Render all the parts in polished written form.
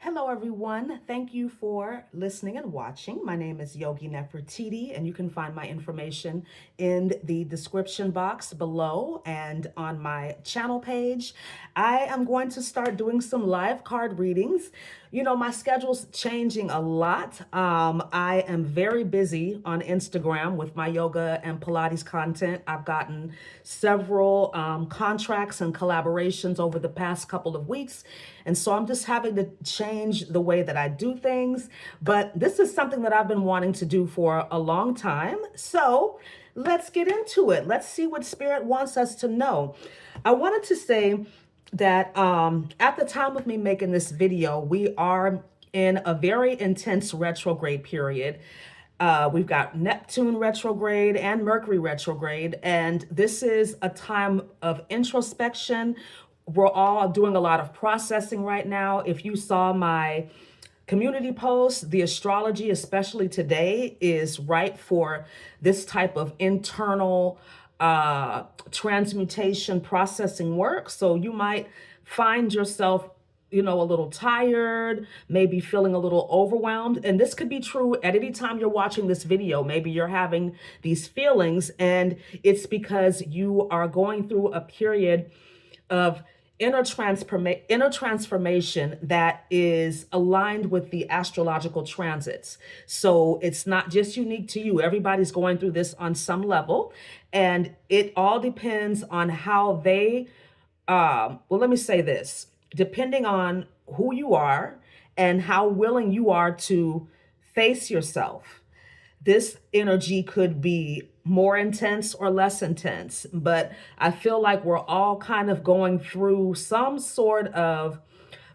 Hello, everyone. Thank you for listening and watching. My name is Yogi Neferititi, and you can find my information in the description box below and on my channel page. I am going to start doing some live card readings. You know, my schedule's changing a lot. I am very busy on Instagram with my yoga and Pilates content. I've gotten several contracts and collaborations over the past couple of weeks. And so I'm just having to change the way that I do things. But this is something that I've been wanting to do for a long time. So let's get into it. Let's see what Spirit wants us to know. I wanted to say that at the time of me making this video, we are in a very intense retrograde period. We've got Neptune retrograde and Mercury retrograde, and this is a time of introspection. We're all doing a lot of processing right now. If you saw my community post, the astrology, especially today, is right for this type of internal transmutation processing work. So you might find yourself, a little tired, maybe feeling a little overwhelmed. And this could be true at any time you're watching this video. Maybe you're having these feelings, and it's because you are going through a period of inner transformation that is aligned with the astrological transits. So it's not just unique to you. Everybody's going through this on some level, and it all depends on how they, let me say this, depending on who you are and how willing you are to face yourself. This energy could be more intense or less intense, but I feel like we're all kind of going through some sort of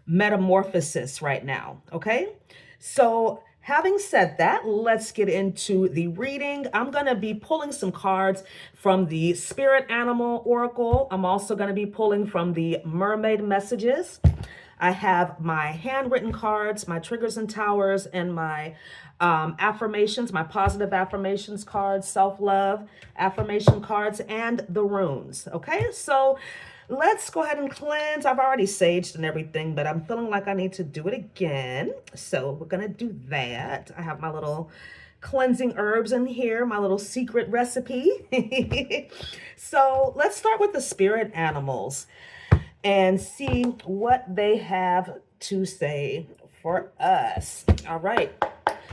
metamorphosis right now, okay? So having said that, let's get into the reading. I'm going to be pulling some cards from the Spirit Animal Oracle. I'm also going to be pulling from the Mermaid Messages. I have my handwritten cards, my triggers and towers, and my affirmations, my positive affirmations cards, self-love affirmation cards, and the runes. Okay, so let's go ahead and cleanse. I've already saged and everything, but I'm feeling like I need to do it again. So we're going to do that. I have my little cleansing herbs in here, my little secret recipe. So let's start with the spirit animals and see what they have to say for us. All right.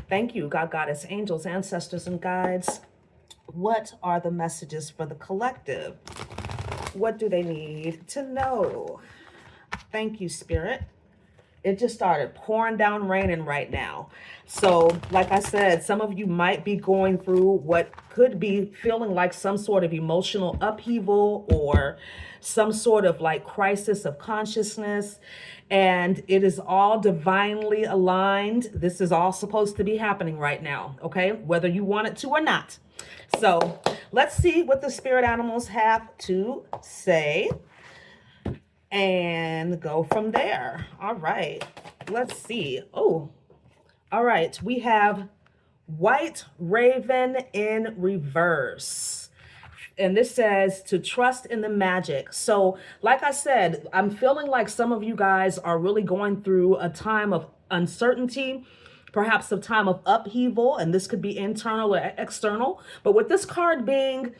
Thank you, God, Goddess, angels, ancestors, and guides. What are the messages for the collective? What do they need to know? Thank you, Spirit. It just started pouring down raining right now. So, like I said, some of you might be going through what could be feeling like some sort of emotional upheaval or some sort of like crisis of consciousness. And it is all divinely aligned. This is all supposed to be happening right now, okay? Whether you want it to or not. So let's see what the spirit animals have to say and go from there. All right, let's see. Oh, all right. We have White Raven in reverse. And this says to trust in the magic. So like I said, I'm feeling like some of you guys are really going through a time of uncertainty, perhaps a time of upheaval, and this could be internal or external. But with this card being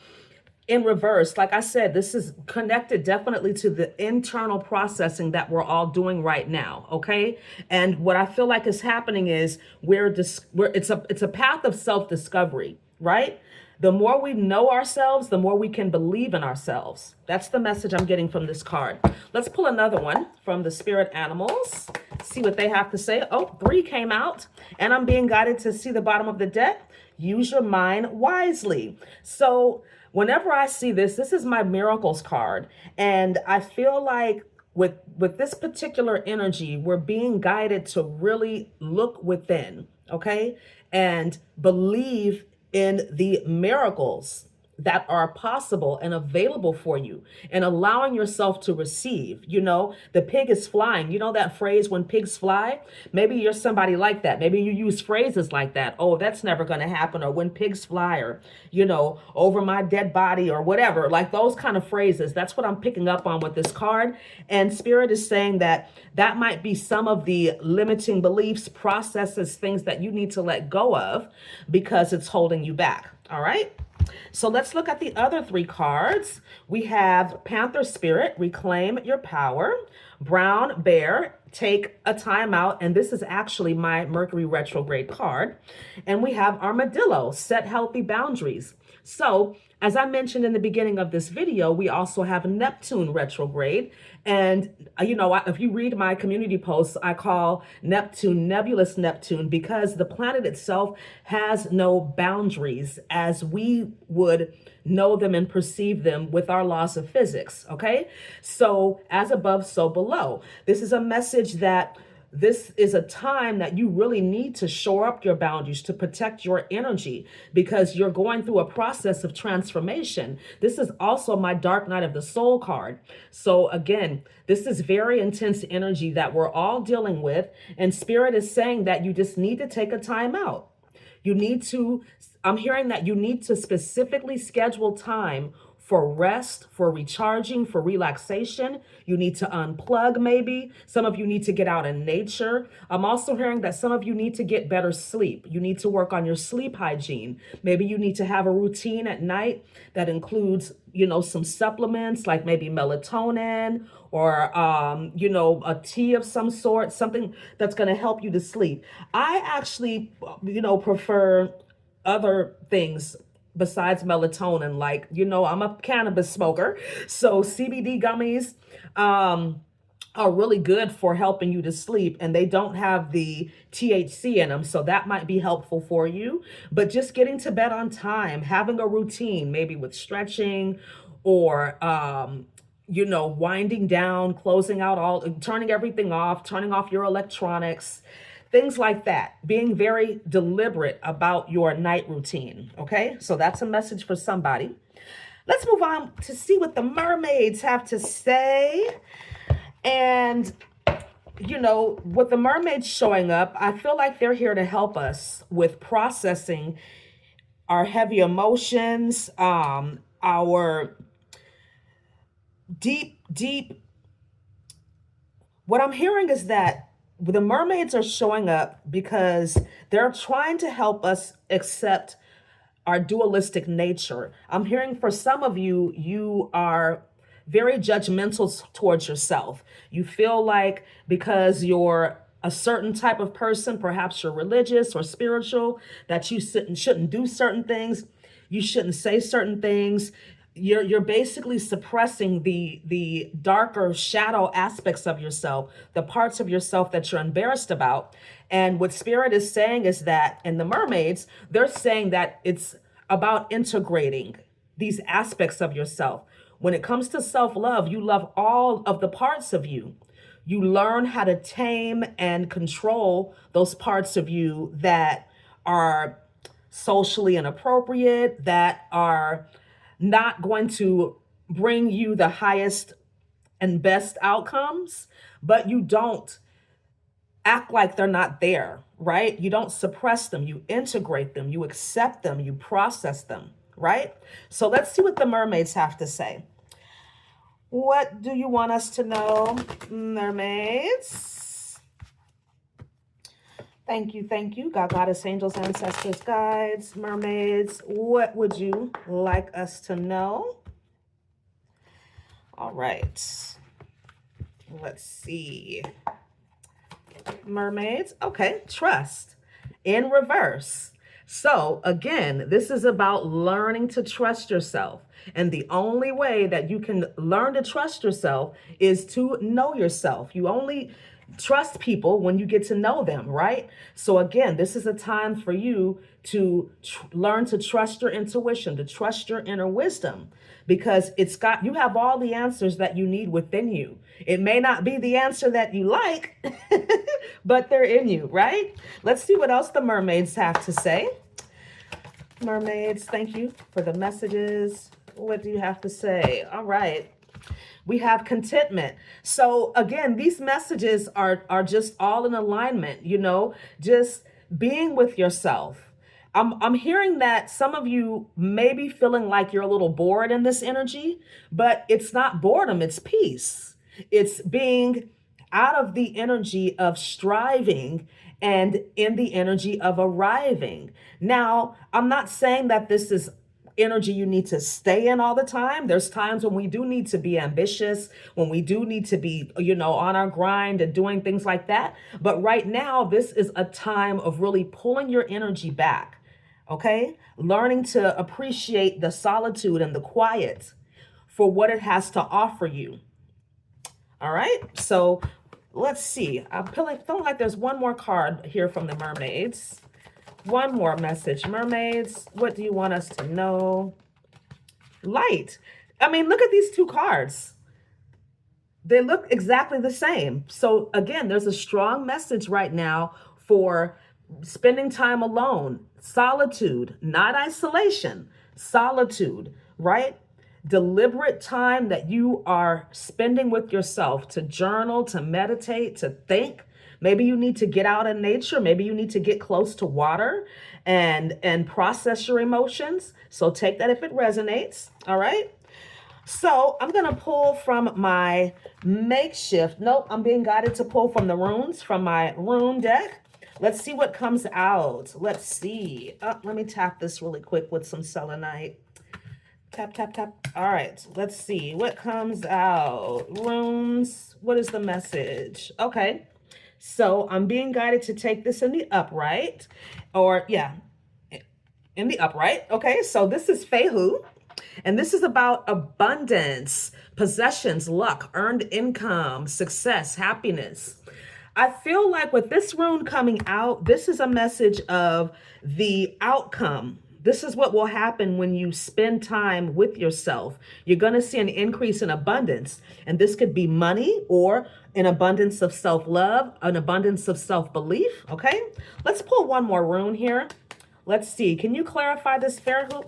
in reverse, like I said, this is connected definitely to the internal processing that we're all doing right now, okay? And what I feel like is happening is it's a path of self-discovery, right? The more we know ourselves, the more we can believe in ourselves. That's the message I'm getting from this card. Let's pull another one from the spirit animals, see what they have to say. Oh, 3 came out, and I'm being guided to see the bottom of the deck. Use your mind wisely. So whenever I see this is my miracles card. And I feel like with this particular energy, we're being guided to really look within, okay? And believe in the miracles that are possible and available for you, and allowing yourself to receive. The pig is flying. You know that phrase, when pigs fly? Maybe you're somebody like that. Maybe you use phrases like that. Oh, that's never going to happen. Or when pigs fly, or, over my dead body, or whatever, like those kind of phrases. That's what I'm picking up on with this card. And Spirit is saying that that might be some of the limiting beliefs, processes, things that you need to let go of because it's holding you back. All right. So let's look at the other three cards. We have Panther Spirit, reclaim your power. Brown Bear, take a time out. And this is actually my Mercury retrograde card. And we have Armadillo, set healthy boundaries. So as I mentioned in the beginning of this video, we also have Neptune retrograde. And, if you read my community posts, I call Neptune nebulous Neptune because the planet itself has no boundaries as we would know them and perceive them with our laws of physics. Okay. So as above, so below. This is a message that this is a time that you really need to shore up your boundaries to protect your energy because you're going through a process of transformation. This is also my Dark Night of the Soul card. So again, this is very intense energy that we're all dealing with. And Spirit is saying that you just need to take a time out. I'm hearing that you need to specifically schedule time for rest, for recharging, for relaxation. You need to unplug maybe. Some of you need to get out in nature. I'm also hearing that some of you need to get better sleep. You need to work on your sleep hygiene. Maybe you need to have a routine at night that includes, some supplements like maybe melatonin or, a tea of some sort, something that's going to help you to sleep. I actually, prefer other things besides melatonin, like, I'm a cannabis smoker. So CBD gummies are really good for helping you to sleep, and they don't have the THC in them. So that might be helpful for you. But just getting to bed on time, having a routine, maybe with stretching or, winding down, closing out turning everything off, turning off your electronics, things like that, being very deliberate about your night routine. Okay, so that's a message for somebody. Let's move on to see what the mermaids have to say. And, with the mermaids showing up, I feel like they're here to help us with processing our heavy emotions, our deep. What I'm hearing is that the mermaids are showing up because they're trying to help us accept our dualistic nature. I'm hearing for some of you, you are very judgmental towards yourself. You feel like because you're a certain type of person, perhaps you're religious or spiritual, that you shouldn't do certain things. You shouldn't say certain things. You're basically suppressing the darker shadow aspects of yourself, the parts of yourself that you're embarrassed about. And what Spirit is saying is that, and the mermaids, they're saying that it's about integrating these aspects of yourself. When it comes to self-love, you love all of the parts of you. You learn how to tame and control those parts of you that are socially inappropriate, that are not going to bring you the highest and best outcomes, but you don't act like they're not there, right? You don't suppress them, you integrate them, you accept them, you process them, right? So let's see what the mermaids have to say. What do you want us to know, mermaids? Thank you. God, Goddess, angels, ancestors, guides, mermaids. What would you like us to know? All right. Let's see. Mermaids. Okay. Trust in reverse. So again, this is about learning to trust yourself. And the only way that you can learn to trust yourself is to know yourself. You only trust people when you get to know them, right? So again, this is a time for you to learn to trust your intuition, to trust your inner wisdom, because you have all the answers that you need within you. It may not be the answer that you like, but they're in you, right? Let's see what else the mermaids have to say. mermaids, thank you for the messages. What do you have to say? All right. We have contentment. So again, these messages are just all in alignment, just being with yourself. I'm hearing that some of you may be feeling like you're a little bored in this energy, but it's not boredom, it's peace. It's being out of the energy of striving and in the energy of arriving. Now, I'm not saying that this is energy you need to stay in all the time. There's times when we do need to be ambitious, when we do need to be, on our grind and doing things like that. But right now, this is a time of really pulling your energy back. Okay? Learning to appreciate the solitude and the quiet for what it has to offer you. All right? So let's see. I'm feeling like there's one more card here from the mermaids. One more message. Mermaids, what do you want us to know? Light. I mean, look at these two cards. They look exactly the same. So again, there's a strong message right now for spending time alone. Solitude, not isolation. Solitude, right? Deliberate time that you are spending with yourself to journal, to meditate, to think. Maybe you need to get out in nature. Maybe you need to get close to water and process your emotions. So take that if it resonates. All right. So I'm going to pull from my makeshift. Nope, I'm being guided to pull from the runes from my rune deck. Let's see what comes out. Let's see. Let me tap this really quick with some selenite. Tap, tap, tap. All right, let's see what comes out. Runes. What is the message? Okay. So I'm being guided to take this in the upright, in the upright. Okay, so this is Fehu, and this is about abundance, possessions, luck, earned income, success, happiness. I feel like with this rune coming out, this is a message of the outcome. This is what will happen when you spend time with yourself. You're going to see an increase in abundance. And this could be money or an abundance of self-love, an abundance of self-belief. Okay, let's pull one more rune here. Let's see. Can you clarify this Fehu?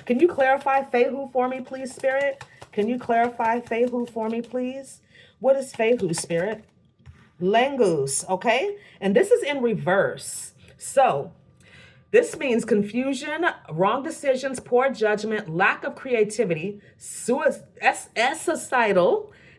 Can you clarify Fehu for me, please, Spirit? Can you clarify Fehu for me, please? What is Fehu, Spirit? Langus, okay? And this is in reverse. So this means confusion, wrong decisions, poor judgment, lack of creativity, suicidal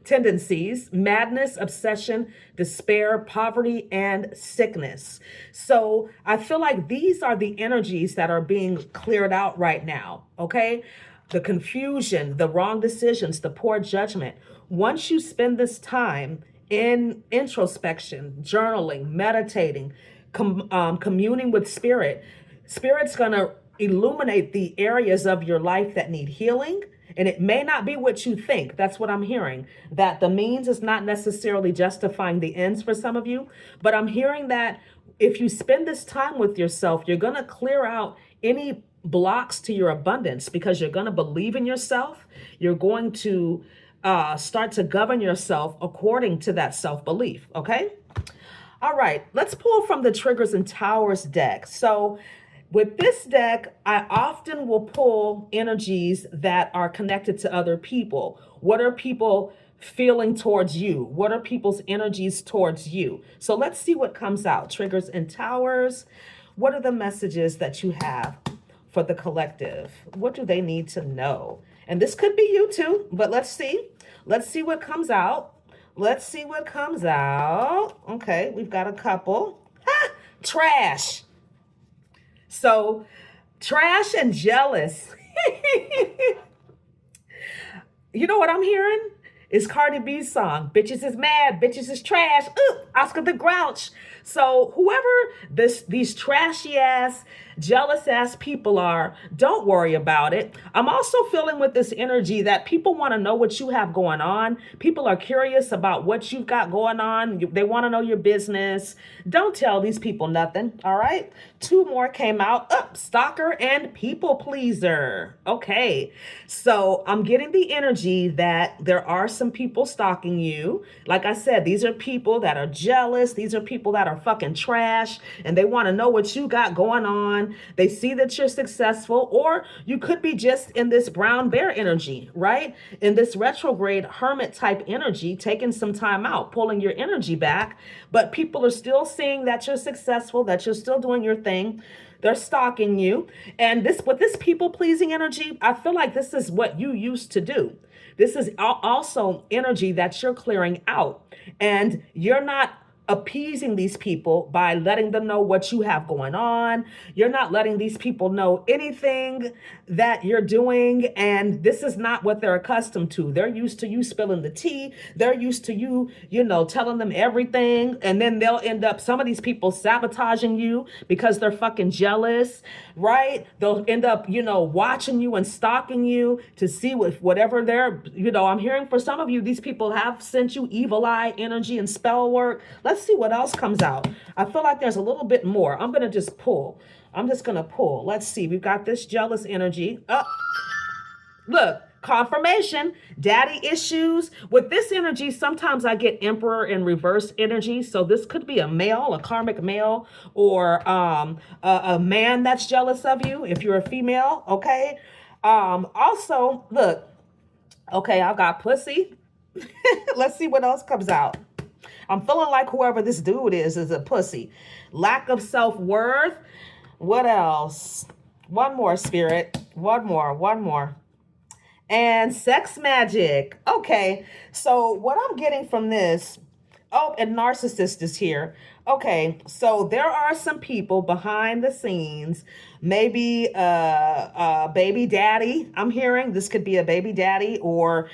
tendencies, madness, obsession, despair, poverty, and sickness. So I feel like these are the energies that are being cleared out right now, okay? The confusion, the wrong decisions, the poor judgment. Once you spend this time in introspection, journaling, meditating, communing with spirit, Spirit's going to illuminate the areas of your life that need healing. And it may not be what you think. That's what I'm hearing. That the means is not necessarily justifying the ends for some of you. But I'm hearing that if you spend this time with yourself, you're going to clear out any blocks to your abundance because you're going to believe in yourself. You're going to start to govern yourself according to that self-belief. Okay? All right. Let's pull from the Triggers and Towers deck. So with this deck, I often will pull energies that are connected to other people. What are people feeling towards you? What are people's energies towards you? So let's see what comes out. Triggers and Towers. What are the messages that you have for the collective? What do they need to know? And this could be you too, but let's see. Let's see what comes out. Let's see what comes out. Okay, we've got a couple. Trash. So, trash and jealous. You know what I'm hearing? It's Cardi B's song. Bitches is mad. Bitches is trash. Ooh, Oscar the Grouch. So whoever these trashy ass, jealous ass people are, don't worry about it. I'm also feeling with this energy that people want to know what you have going on. People are curious about what you've got going on. They want to know your business. Don't tell these people nothing. All right. Two more came out. Stalker and people pleaser. Okay. So I'm getting the energy that there are some people stalking you. Like I said, these are people that are jealous. These are people that are fucking trash and they want to know what you got going on. on. They see that you're successful, or you could be just in this brown bear energy, right? In this retrograde hermit type energy, taking some time out, pulling your energy back. But people are still seeing that you're successful, that you're still doing your thing. They're stalking you. And this, with this people pleasing energy, I feel like this is what you used to do. This is also energy that you're clearing out. And you're not appeasing these people by letting them know what you have going on. You're not letting these people know anything that you're doing. And this is not what they're accustomed to. They're used to you spilling the tea. They're used to you, telling them everything. And then they'll end up, some of these people sabotaging you because they're fucking jealous, right? They'll end up, watching you and stalking you to see whatever they're, I'm hearing for some of you, these people have sent you evil eye energy and spell work. Let's see what else comes out. I feel like there's a little bit more. I'm going to pull. Let's see. We've got this jealous energy. Oh, look, confirmation, daddy issues. With this energy, sometimes I get emperor in reverse energy. So this could be a male, a karmic male, or a man that's jealous of you if you're a female, okay? Also, look, okay, I've got pussy. Let's see what else comes out. I'm feeling like whoever this dude is a pussy. Lack of self-worth. What else? One more, spirit. One more. And sex magic. Okay, so what I'm getting from this, and narcissist is here. Okay, so there are some people behind the scenes, maybe a baby daddy. I'm hearing this could be a baby daddy or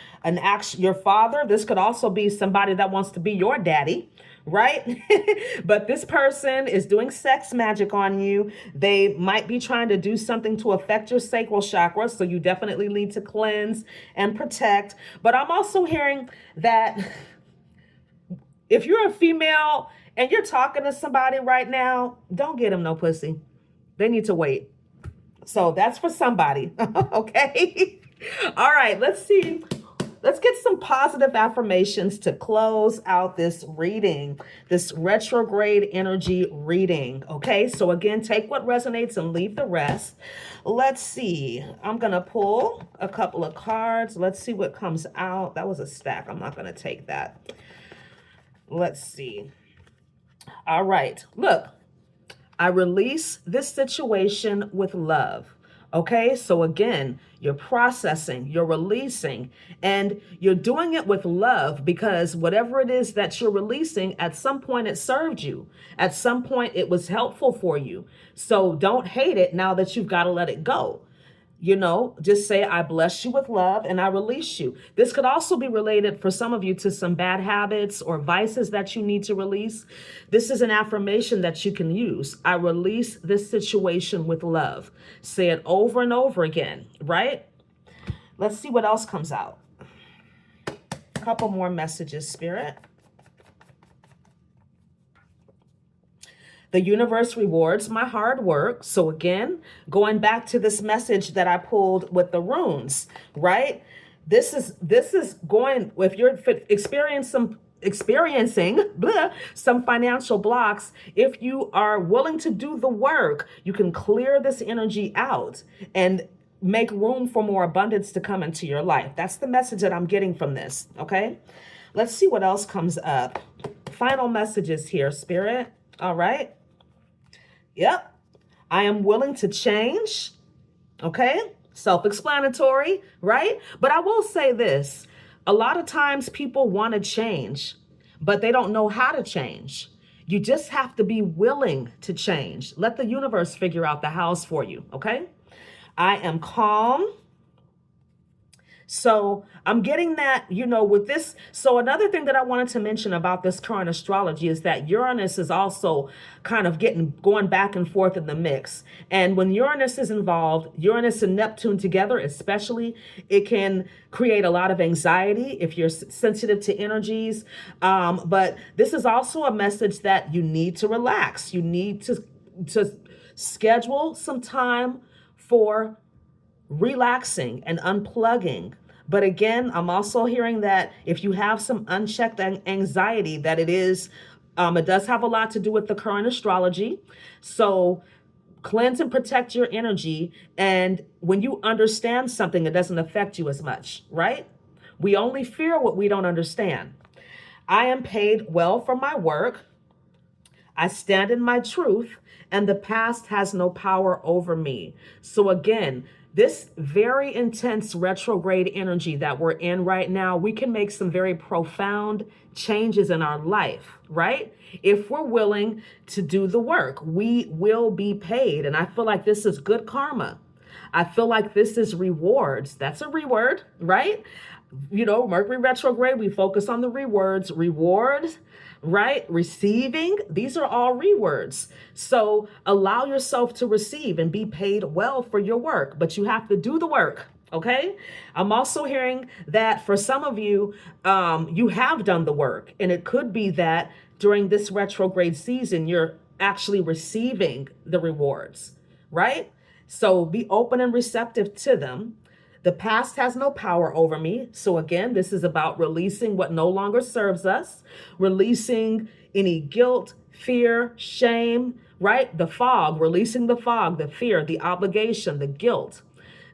your father. This could also be somebody that wants to be your daddy, right? But this person is doing sex magic on you. They might be trying to do something to affect your sacral chakra, so you definitely need to cleanse and protect. But I'm also hearing that if you're a female and you're talking to somebody right now, don't get them no pussy. They need to wait. So that's for somebody. Okay. All right. Let's see. Let's get some positive affirmations to close out this reading, this retrograde energy reading. Okay. So again, take what resonates and leave the rest. Let's see. I'm going to pull a couple of cards. Let's see what comes out. That was a stack. I'm not going to take that. Let's see. All right. Look, I release this situation with love. Okay. So again, you're processing, you're releasing, and you're doing it with love because whatever it is that you're releasing, at some point it served you. At some point it was helpful for you. So don't hate it now that you've got to let it go. Just say, I bless you with love and I release you. This could also be related for some of you to some bad habits or vices that you need to release. This is an affirmation that you can use. I release this situation with love. Say it over and over again, right? Let's see what else comes out. A couple more messages, Spirit. The universe rewards my hard work. So again, going back to this message that I pulled with the runes, right? This is going, if you're experiencing some financial blocks, if you are willing to do the work, you can clear this energy out and make room for more abundance to come into your life. That's the message that I'm getting from this, okay? Let's see what else comes up. Final messages here, Spirit. All right. Yep. I am willing to change. Okay. Self-explanatory, right? But I will say this. A lot of times people want to change, but they don't know how to change. You just have to be willing to change. Let the universe figure out the hows for you. Okay. I am calm. So I'm getting that, with this. So another thing that I wanted to mention about this current astrology is that Uranus is also kind of going back and forth in the mix. And when Uranus is involved, Uranus and Neptune together, especially, it can create a lot of anxiety if you're sensitive to energies. But this is also a message that you need to relax. You need to schedule some time for relaxing and unplugging. But again, I'm also hearing that if you have some unchecked anxiety, that it does have a lot to do with the current astrology. So cleanse and protect your energy. And when you understand something, it doesn't affect you as much, right? We only fear what we don't understand. I am paid well for my work. I stand in my truth, and the past has no power over me. So again, this very intense retrograde energy that we're in right now, we can make some very profound changes in our life, right? If we're willing to do the work, we will be paid. And I feel like this is good karma. I feel like this is rewards. That's a reward, right? You know, Mercury retrograde, we focus on the rewards, right? Receiving, these are all rewards. So allow yourself to receive and be paid well for your work, but you have to do the work. Okay. I'm also hearing that for some of you, you have done the work, and it could be that during this retrograde season, you're actually receiving the rewards, right? So be open and receptive to them. The past has no power over me. So again, this is about releasing what no longer serves us, releasing any guilt, fear, shame, right? The fog, releasing the fog, the fear, the obligation, the guilt.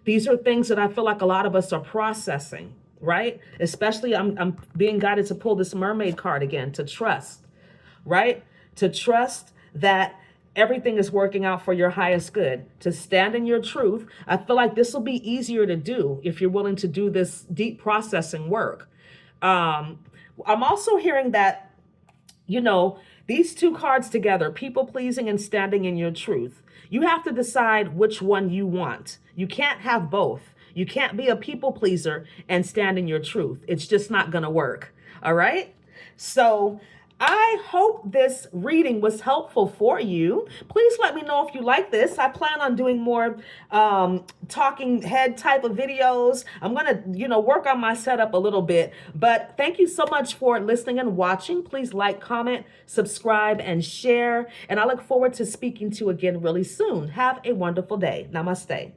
These are things that I feel like a lot of us are processing, right? Especially I'm being guided to pull this mermaid card again, to trust, right? To trust that everything is working out for your highest good, to stand in your truth. I feel like this will be easier to do if you're willing to do this deep processing work. I'm also hearing that, you know, these two cards together, people pleasing and standing in your truth, you have to decide which one you want. You can't have both. You can't be a people pleaser and stand in your truth. It's just not going to work. All right. So I hope this reading was helpful for you. Please let me know if you like this. I plan on doing more talking head type of videos. I'm going to, you know, work on my setup a little bit. But thank you so much for listening and watching. Please like, comment, subscribe, and share. And I look forward to speaking to you again really soon. Have a wonderful day. Namaste.